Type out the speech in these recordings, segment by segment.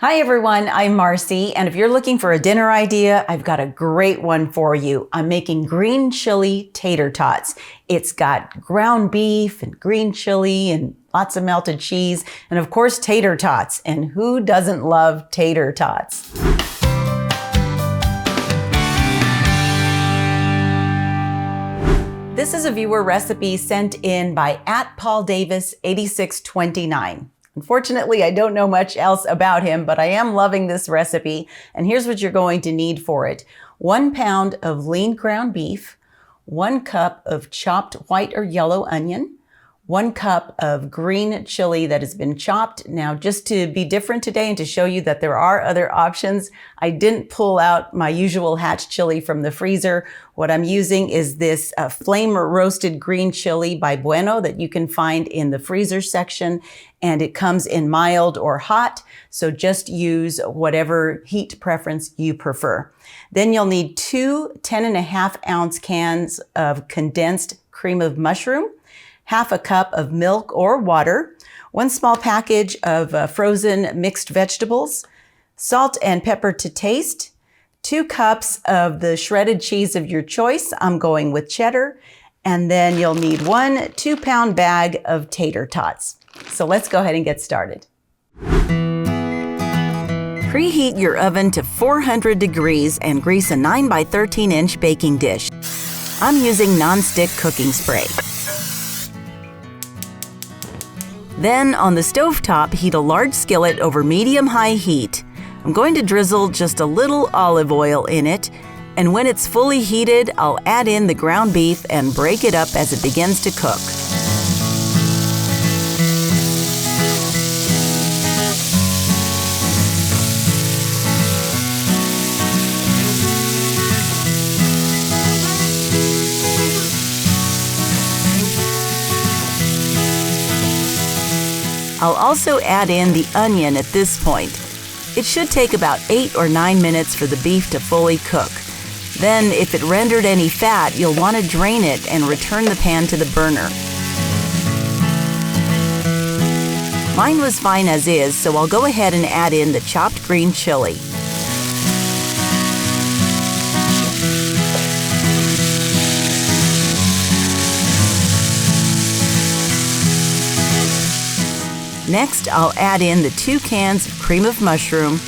Hi everyone, I'm Marcy, and if you're looking for a dinner idea, I've got a great one for you. I'm making green chili tater tots. It's got ground beef and green chili and lots of melted cheese, and of course tater tots. And who doesn't love tater tots? This is a viewer recipe sent in by @PaulDavis8629. Unfortunately, I don't know much else about him, but I am loving this recipe. And here's what you're going to need for it. 1 pound of lean ground beef, 1 cup of chopped white or yellow onion, 1 cup of green chili that has been chopped. Now, just to be different today and to show you that there are other options, I didn't pull out my usual hatch chili from the freezer. What I'm using is this flame roasted green chili by Bueno that you can find in the freezer section, and it comes in mild or hot, so just use whatever heat preference you prefer. Then you'll need 2 10.5-ounce cans of condensed cream of mushroom, half a cup of milk or water, 1 small package of frozen mixed vegetables, salt and pepper to taste, 2 cups of the shredded cheese of your choice. I'm going with cheddar. And then you'll need 1 2-pound bag of tater tots. So let's go ahead and get started. Preheat your oven to 400 degrees and grease a 9 by 13 inch baking dish. I'm using non-stick cooking spray. Then on the stovetop, heat a large skillet over medium-high heat. I'm going to drizzle just a little olive oil in it, and when it's fully heated, I'll add in the ground beef and break it up as it begins to cook. I'll also add in the onion at this point. It should take about 8 or 9 minutes for the beef to fully cook. Then, if it rendered any fat, you'll want to drain it and return the pan to the burner. Mine was fine as is, so I'll go ahead and add in the chopped green chili. Next, I'll add in the 2 cans of cream of mushroom,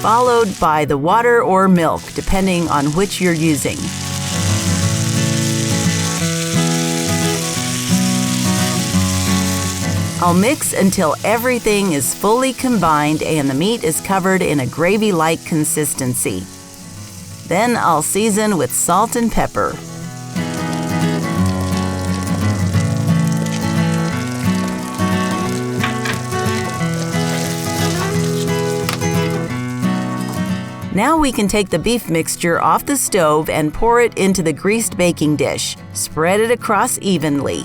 followed by the water or milk, depending on which you're using. I'll mix until everything is fully combined and the meat is covered in a gravy-like consistency. Then I'll season with salt and pepper. Now we can take the beef mixture off the stove and pour it into the greased baking dish. Spread it across evenly.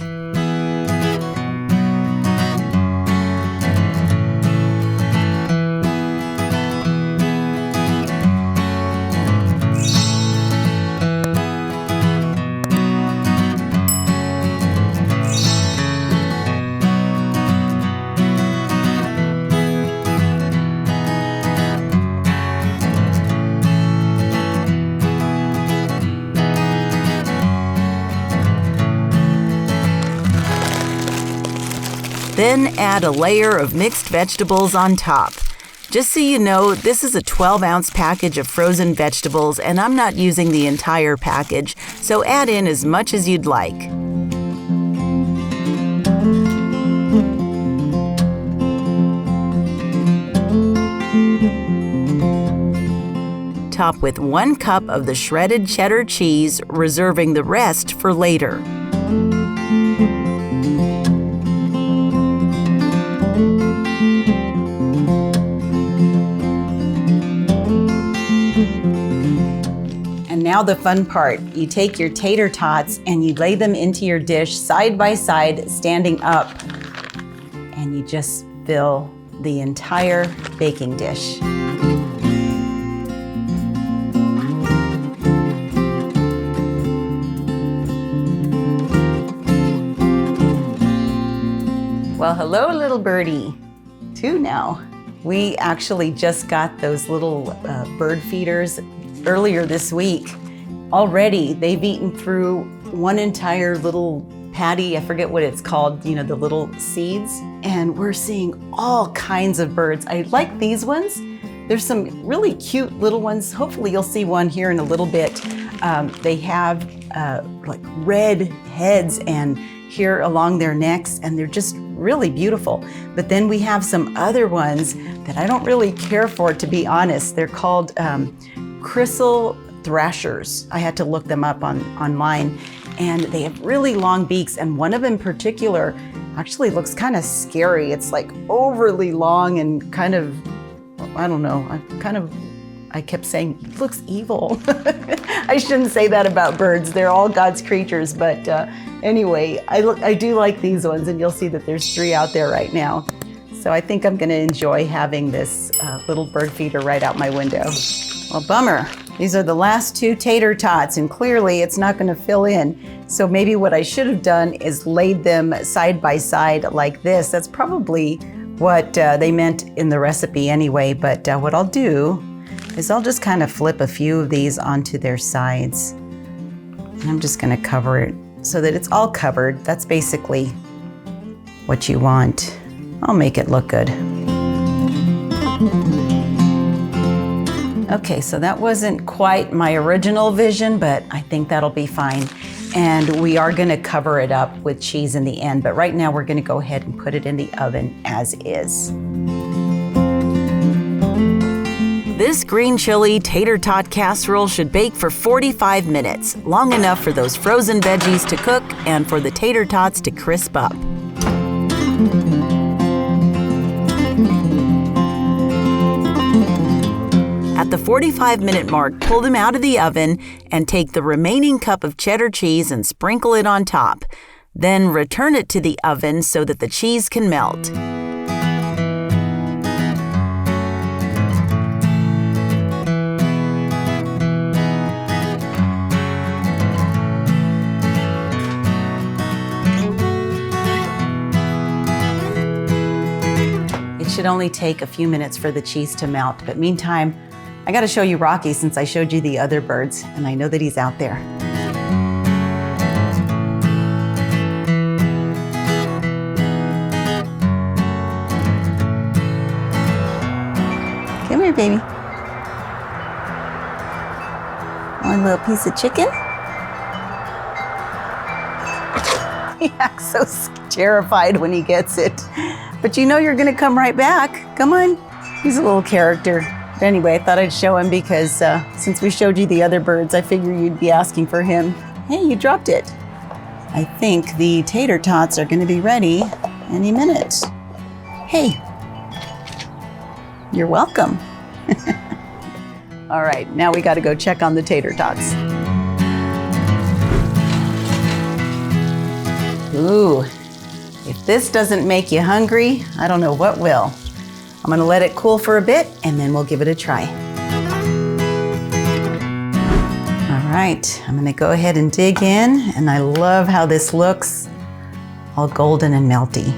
Then add a layer of mixed vegetables on top. Just so you know, this is a 12-ounce package of frozen vegetables, and I'm not using the entire package, so add in as much as you'd like. Top with 1 cup of the shredded cheddar cheese, reserving the rest for later. Now the fun part. You take your tater tots and you lay them into your dish side by side, standing up, and you just fill the entire baking dish. Well, hello, little birdie. 2 now. We actually just got those little bird feeders earlier this week. Already, they've eaten through one entire little patty. I forget what it's called, you know, the little seeds. And we're seeing all kinds of birds. I like these ones. There's some really cute little ones. Hopefully you'll see one here in a little bit. They have like red heads and here along their necks, and they're just really beautiful. But then we have some other ones that I don't really care for, to be honest. They're called crystal thrashers. I had to look them up online, and they have really long beaks, and one of them in particular actually looks kind of scary. It's like overly long and kind of, I don't know, I kept saying, it looks evil. I shouldn't say that about birds. They're all God's creatures, but anyway, I do like these ones, and you'll see that there's 3 out there right now. So I think I'm gonna enjoy having this little bird feeder right out my window. Well, bummer. These are the last 2 tater tots, and clearly it's not gonna fill in. So maybe what I should have done is laid them side by side like this. That's probably what they meant in the recipe anyway, but what I'll do is I'll just kind of flip a few of these onto their sides. And I'm just gonna cover it so that it's all covered. That's basically what you want. I'll make it look good. Okay, so that wasn't quite my original vision, but I think that'll be fine. And we are gonna cover it up with cheese in the end, but right now we're gonna go ahead and put it in the oven as is. This green chili tater tot casserole should bake for 45 minutes, long enough for those frozen veggies to cook and for the tater tots to crisp up. At the 45-minute mark, pull them out of the oven and take the remaining cup of cheddar cheese and sprinkle it on top. Then return it to the oven so that the cheese can melt. It should only take a few minutes for the cheese to melt, but meantime, I gotta show you Rocky since I showed you the other birds, and I know that he's out there. Come here, baby. One little piece of chicken. He acts so terrified when he gets it. But you know you're gonna come right back. Come on. He's a little character. But anyway, I thought I'd show him because since we showed you the other birds, I figured you'd be asking for him. Hey, you dropped it. I think the tater tots are gonna be ready any minute. Hey, you're welcome. All right, now we gotta go check on the tater tots. Ooh, if this doesn't make you hungry, I don't know what will. I'm gonna let it cool for a bit and then we'll give it a try. All right, I'm gonna go ahead and dig in, and I love how this looks, all golden and melty.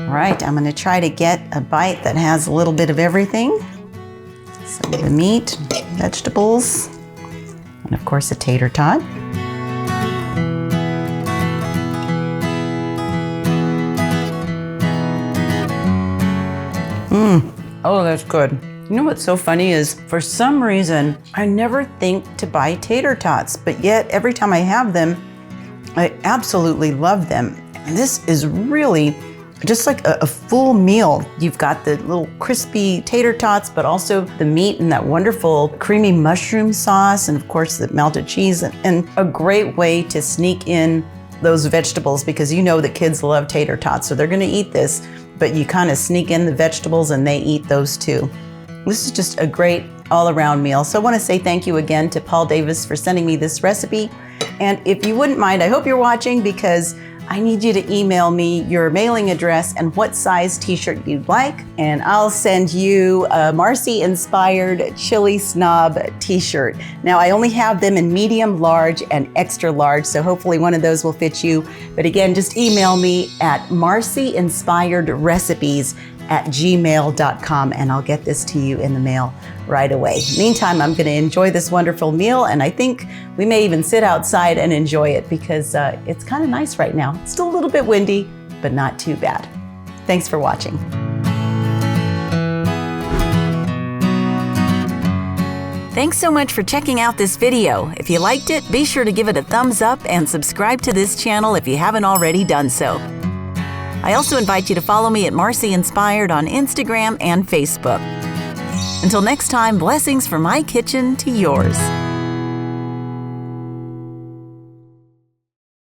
All right, I'm gonna try to get a bite that has a little bit of everything. Some of the meat, vegetables, and of course a tater tot. Oh, that's good. You know what's so funny is, for some reason, I never think to buy tater tots, but yet every time I have them, I absolutely love them. And this is really just like a full meal. You've got the little crispy tater tots, but also the meat and that wonderful creamy mushroom sauce, and of course the melted cheese, and a great way to sneak in those vegetables, because you know that kids love tater tots, so they're gonna eat this, but you kind of sneak in the vegetables and they eat those too. This is just a great all-around meal. So I want to say thank you again to Paul Davis for sending me this recipe. And if you wouldn't mind, I hope you're watching, because I need you to email me your mailing address and what size t-shirt you'd like, and I'll send you a Marcy-inspired Chili Snob t-shirt. Now, I only have them in medium, large, and extra large, so hopefully one of those will fit you. But again, just email me at marcyinspiredrecipes@gmail.com, and I'll get this to you in the mail right away. Meantime, I'm going to enjoy this wonderful meal, and I think we may even sit outside and enjoy it because it's kind of nice right now. It's still a little bit windy, but not too bad. Thanks for watching. Thanks so much for checking out this video. If you liked it, be sure to give it a thumbs up and subscribe to this channel if you haven't already done so. I also invite you to follow me at Marcy Inspired on Instagram and Facebook. Until next time, blessings from my kitchen to yours.